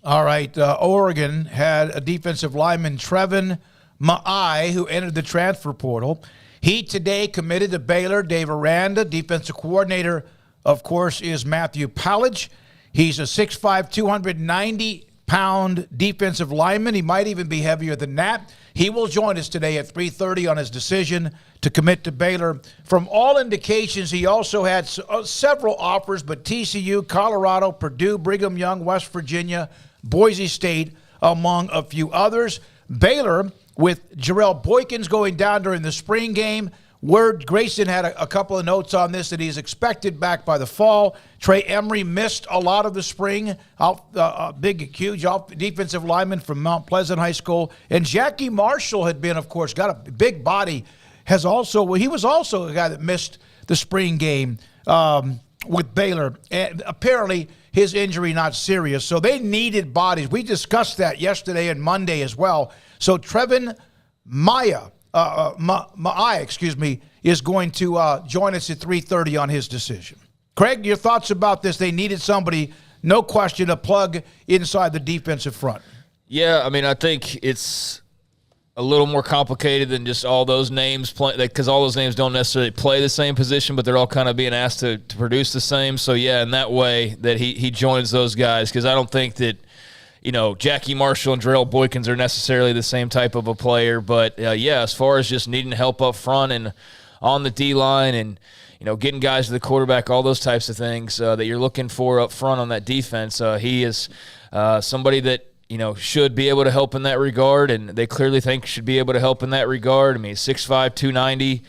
All right, Oregon had a defensive lineman, Treven Ma'ae, who entered the transfer portal. He today committed to Baylor. Dave Aranda, defensive coordinator, of course, is Matthew Pallage. He's a 6'5", 290-pound defensive lineman. He might even be heavier than that. He will join us today at 3:30 on his decision to commit to Baylor. From all indications, he also had several offers, but TCU, Colorado, Purdue, Brigham Young, West Virginia, Boise State, among a few others. Baylor, with Jarrell Boykins going down during the spring game. Grayson had a couple of notes on this, that he's expected back by the fall. Trey Emery missed a lot of the spring. Huge defensive lineman from Mount Pleasant High School. And Jackie Marshall had been, of course, got a big body. He was also a guy that missed the spring game with Baylor. And apparently his injury not serious. So they needed bodies. We discussed that yesterday and Monday as well. So Treven Ma'ae, is going to join us at 3:30 on his decision. Craig, your thoughts about this? They needed somebody, no question, to plug inside the defensive front. Yeah, I mean, I think it's a little more complicated than just all those names, because all those names don't necessarily play the same position, but they're all kind of being asked to produce the same. So, yeah, in that way that he joins those guys, because I don't think that, Jackie Marshall and Jarrell Boykins are necessarily the same type of a player. But, as far as just needing help up front and on the D-line and, getting guys to the quarterback, all those types of things that you're looking for up front on that defense, he is somebody that, should be able to help in that regard, and they clearly think should be able to help in that regard. I mean, 6'5", 290,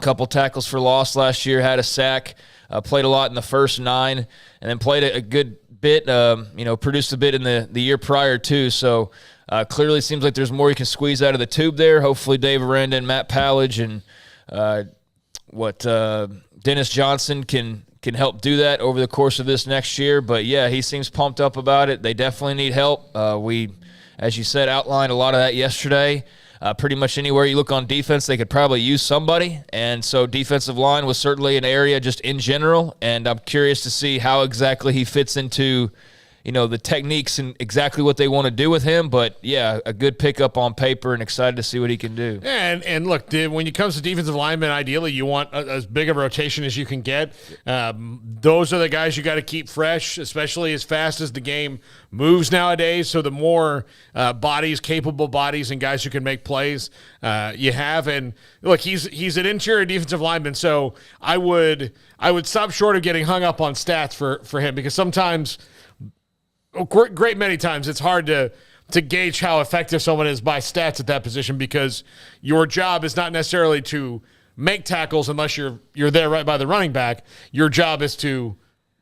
couple tackles for loss last year, had a sack, played a lot in the first 9, and then played a good bit, produced a bit in the year prior too. So clearly seems like there's more you can squeeze out of the tube there. Hopefully Dave Aranda and Matt Pallage and Dennis Johnson can help do that over the course of this next year. But, yeah, he seems pumped up about it. They definitely need help. We, as you said, outlined a lot of that yesterday. Pretty much anywhere you look on defense, they could probably use somebody. And so defensive line was certainly an area just in general. And I'm curious to see how exactly he fits into, the techniques and exactly what they want to do with him. But, yeah, a good pickup on paper and excited to see what he can do. And look, when it comes to defensive linemen, ideally you want as big of a rotation as you can get. Those are the guys you got to keep fresh, especially as fast as the game moves nowadays. So the more capable bodies and guys who can make plays you have. And, look, he's an interior defensive lineman, so I would stop short of getting hung up on stats for him, because sometimes – great many times it's hard to gauge how effective someone is by stats at that position, because your job is not necessarily to make tackles unless you're there right by the running back. Your job is to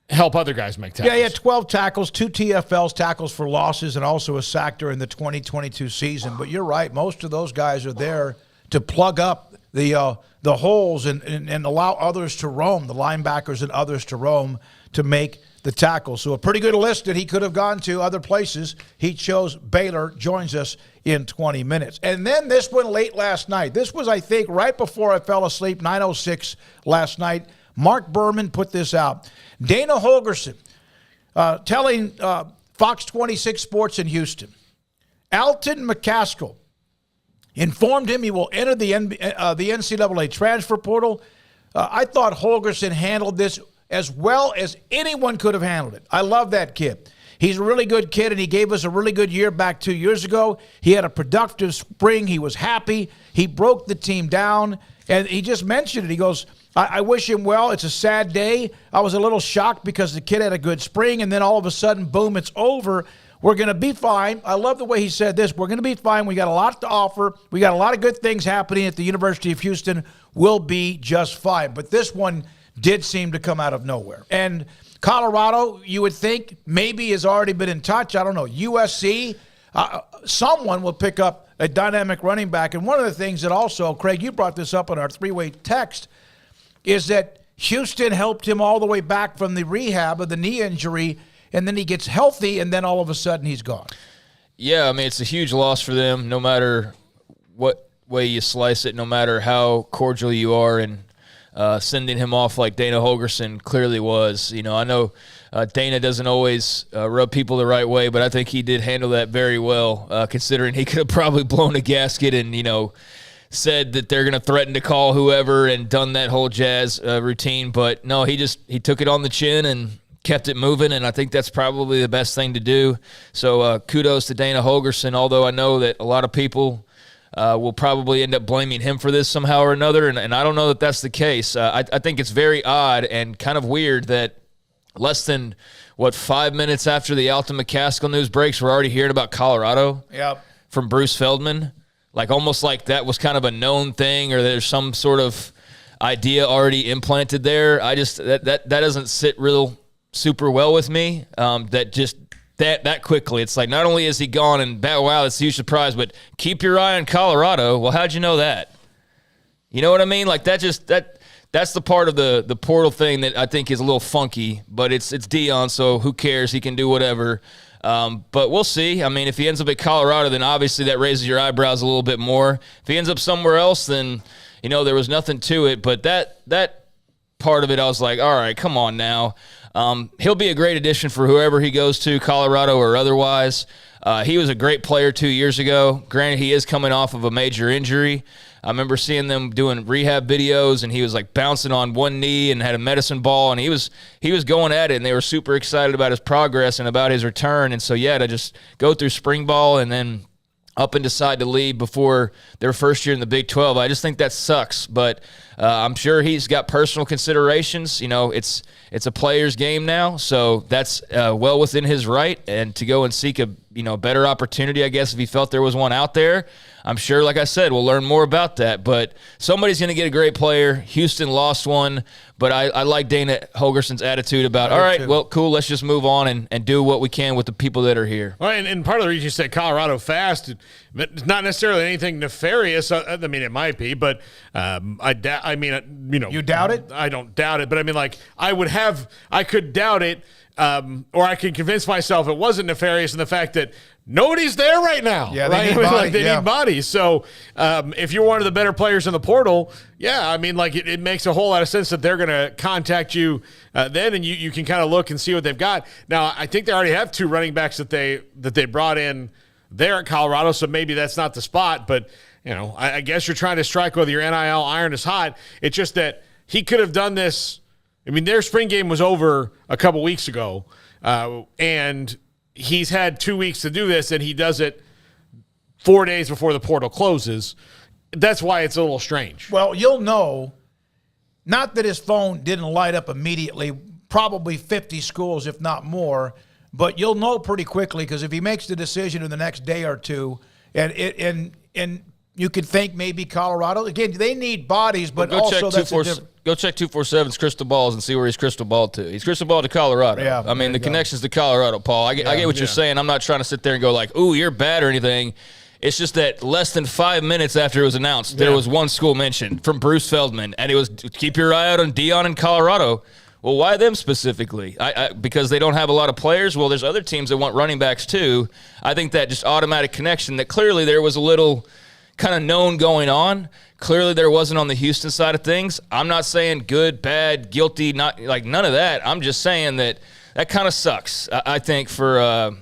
help other guys make tackles. Yeah, he had 12 tackles, 2 TFLs, tackles for losses, and also a sack during the 2022 season. But you're right, most of those guys are there to plug up the holes and allow others to roam, the linebackers and others to roam to make the tackle. So a pretty good list that he could have gone to other places. He chose Baylor, joins us in 20 minutes. And then this one late last night. This was, I think, right before I fell asleep, 9:06 last night. Mark Berman put this out. Dana Holgorsen telling Fox 26 Sports in Houston, Alton McCaskill informed him he will enter the NCAA transfer portal. I thought Holgorsen handled this as well as anyone could have handled it. I love that kid. He's a really good kid, and he gave us a really good year back 2 years ago. He had a productive spring. He was happy. He broke the team down, and he just mentioned it. He goes, I wish him well. It's a sad day. I was a little shocked because the kid had a good spring, and then all of a sudden, boom, it's over. We're going to be fine. I love the way he said this. We're going to be fine. We got a lot to offer. We got a lot of good things happening at the University of Houston. We'll be just fine. But this one did seem to come out of nowhere. And Colorado, you would think, maybe has already been in touch. I don't know. USC, someone will pick up a dynamic running back. And one of the things that also, Craig, you brought this up on our three-way text, is that Houston helped him all the way back from the rehab of the knee injury, and then he gets healthy, and then all of a sudden he's gone. Yeah, I mean, it's a huge loss for them, no matter what way you slice it, no matter how cordial you are and sending him off like Dana Holgorsen clearly was. I know Dana doesn't always rub people the right way, but I think he did handle that very well, considering he could have probably blown a gasket and, said that they're going to threaten to call whoever and done that whole jazz routine. But no, he took it on the chin and kept it moving, and I think that's probably the best thing to do. So kudos to Dana Holgorsen, although I know that a lot of people will probably end up blaming him for this somehow or another, and I don't know that that's the case. I think it's very odd and kind of weird that less than, 5 minutes after the Alton McCaskill news breaks, we're already hearing about Colorado from Bruce Feldman. Like almost like that was kind of a known thing, or there's some sort of idea already implanted there. I just that doesn't sit real super well with me. That quickly, it's like not only is he gone and wow, that's a huge surprise, but keep your eye on Colorado. Well, how'd you know that? You know what I mean? Like that's the part of the portal thing that I think is a little funky. But it's Deion, so who cares? He can do whatever. But we'll see. I mean, if he ends up at Colorado, then obviously that raises your eyebrows a little bit more. If he ends up somewhere else, then, there was nothing to it. But that part of it, I was like, all right, come on now. He'll be a great addition for whoever he goes to, Colorado or otherwise. He was a great player 2 years ago. Granted, he is coming off of a major injury. I remember seeing them doing rehab videos, and he was like bouncing on one knee and had a medicine ball, and he was going at it, and they were super excited about his progress and about his return. And so, to just go through spring ball and then up and decide to leave before their first year in the Big 12, I just think that sucks. But I'm sure he's got personal considerations. It's a player's game now, so that's well within his right. And to go and seek a better opportunity, I guess, if he felt there was one out there, I'm sure, like I said, we'll learn more about that. But somebody's going to get a great player. Houston lost one, but I like Dana Holgorsen's attitude about, all right, well, cool, let's just move on and do what we can with the people that are here. Well, and part of the reason you said Colorado fast, it's not necessarily anything nefarious. I mean, it might be, but you doubt it? I don't doubt it, but I mean, like, I could doubt it, or I could convince myself it wasn't nefarious in the fact that nobody's there right now. Yeah, right? They need bodies. So if you're one of the better players in the portal, it makes a whole lot of sense that they're going to contact you then, and you can kind of look and see what they've got. Now, I think they already have two running backs that they brought in there at Colorado, so maybe that's not the spot. But I guess you're trying to strike whether your NIL iron is hot. It's just that he could have done this. I mean, their spring game was over a couple weeks ago, and he's had 2 weeks to do this, and he does it 4 days before the portal closes. That's why it's a little strange. Well, you'll know, not that his phone didn't light up immediately, probably 50 schools, if not more, but you'll know pretty quickly, because if he makes the decision in the next day or two, and you could think maybe Colorado, again, they need bodies, but also go check 247's crystal balls and see where he's crystal balled to. He's crystal balled to Colorado. Yeah, I mean, the connection's to Colorado, Paul. I get what you're saying. I'm not trying to sit there and go like, ooh, you're bad or anything. It's just that less than 5 minutes after it was announced, there was one school mentioned from Bruce Feldman, and it was keep your eye out on Deion in Colorado. Well, why them specifically? Because they don't have a lot of players? Well, there's other teams that want running backs too. I think that just automatic connection that clearly there was a little kind of known going on. Clearly there wasn't on the Houston side of things. I'm not saying good, bad, guilty, not like none of that. I'm just saying that kind of sucks, I think, for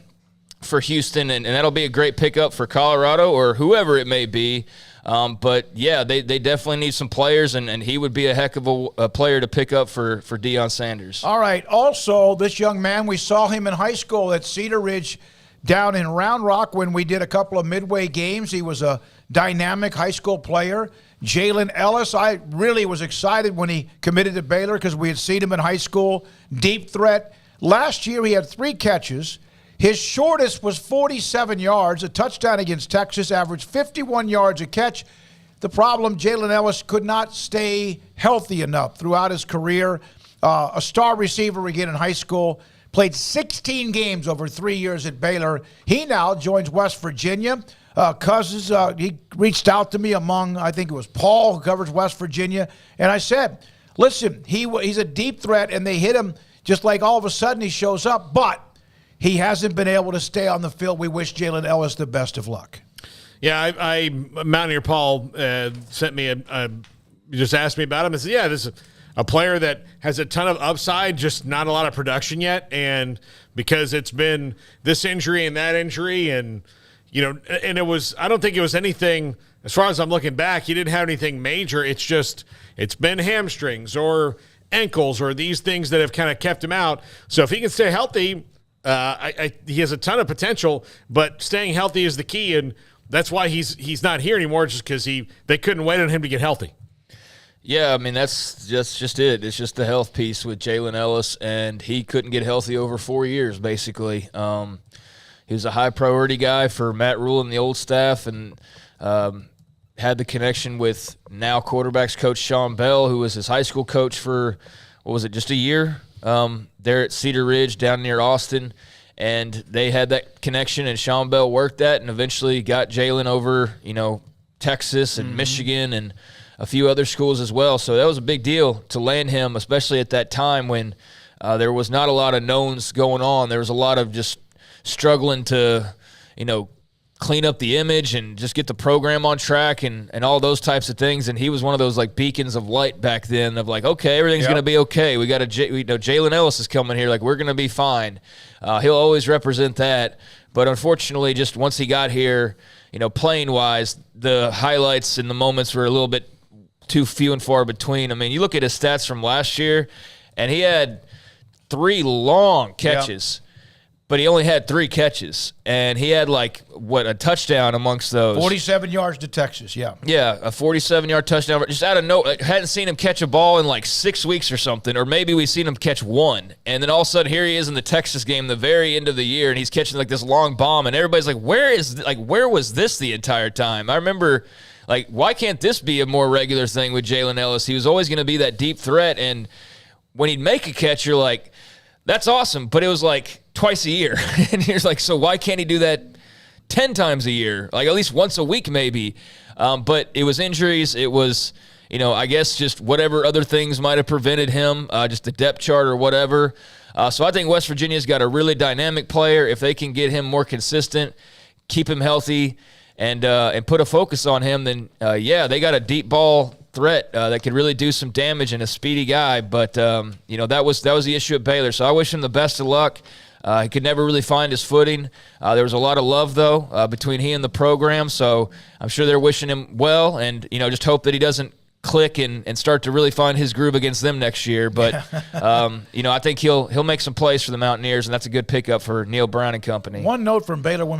Houston, and that'll be a great pickup for Colorado or whoever it may be. But, yeah, they definitely need some players, and he would be a heck of a player to pick up for Deion Sanders. All right. Also, this young man, we saw him in high school at Cedar Ridge down in Round Rock when we did a couple of midway games. He was a dynamic high school player. Jaylen Ellis, I really was excited when he committed to Baylor because we had seen him in high school. Deep threat. Last year he had 3 catches. His shortest was 47 yards, a touchdown against Texas, averaged 51 yards a catch. The problem, Jaylen Ellis could not stay healthy enough throughout his career. A star receiver again in high school, played 16 games over 3 years at Baylor. He now joins West Virginia. Cousins, he reached out to me among, I think it was Paul, who covers West Virginia. And I said, listen, he's a deep threat, and they hit him just like all of a sudden he shows up. But he hasn't been able to stay on the field. We wish Jaylen Ellis the best of luck. Yeah, Mountaineer Paul sent me a just asked me about him and said, yeah, this is a player that has a ton of upside, just not a lot of production yet. And because it's been this injury and that injury, and and I don't think it was anything, as far as I'm looking back, he didn't have anything major. It's been hamstrings or ankles or these things that have kind of kept him out. So if he can stay healthy, he has a ton of potential, but staying healthy is the key. And that's why he's not here anymore, just because they couldn't wait on him to get healthy. Yeah, I mean, that's just it. It's just the health piece with Jaylen Ellis, and he couldn't get healthy over 4 years, basically. He was a high-priority guy for Matt Rule and the old staff, and had the connection with now quarterbacks coach Sean Bell, who was his high school coach for, just a year there at Cedar Ridge down near Austin. And they had that connection, and Sean Bell worked that and eventually got Jaylen over, Texas and Michigan and a few other schools as well. So that was a big deal to land him, especially at that time when there was not a lot of knowns going on. There was a lot of just struggling to, clean up the image and just get the program on track and all those types of things. And he was one of those like beacons of light back then of like, okay, everything's going to be okay. We got Jaylen Ellis is coming here. Like, we're going to be fine. He'll always represent that. But unfortunately, just once he got here, playing wise, the highlights and the moments were a little bit too few and far between. I mean, you look at his stats from last year, and he had 3 long catches, but he only had 3 catches, and he had a touchdown amongst those. 47 yards to Texas, yeah. Yeah, a 47-yard touchdown. Just out of nowhere, hadn't seen him catch a ball in 6 weeks or something, or maybe we've seen him catch 1, and then all of a sudden here he is in the Texas game, the very end of the year, and he's catching this long bomb, and everybody's like, where was this the entire time? I remember. Why can't this be a more regular thing with Jaylen Ellis? He was always going to be that deep threat, and when he'd make a catch, you're like, that's awesome, but it was twice a year. And you're like, so why can't he do that 10 times a year? At least once a week maybe. But it was injuries. It was, I guess just whatever other things might have prevented him, just the depth chart or whatever. So I think West Virginia's got a really dynamic player. If they can get him more consistent, keep him healthy, and put a focus on him, then, they got a deep ball threat that could really do some damage and a speedy guy. But, that was the issue at Baylor. So I wish him the best of luck. He could never really find his footing. There was a lot of love, though, between he and the program. So I'm sure they're wishing him well, and, just hope that he doesn't click and start to really find his groove against them next year. But, I think he'll make some plays for the Mountaineers, and that's a good pickup for Neil Brown and company. One note from Baylor women's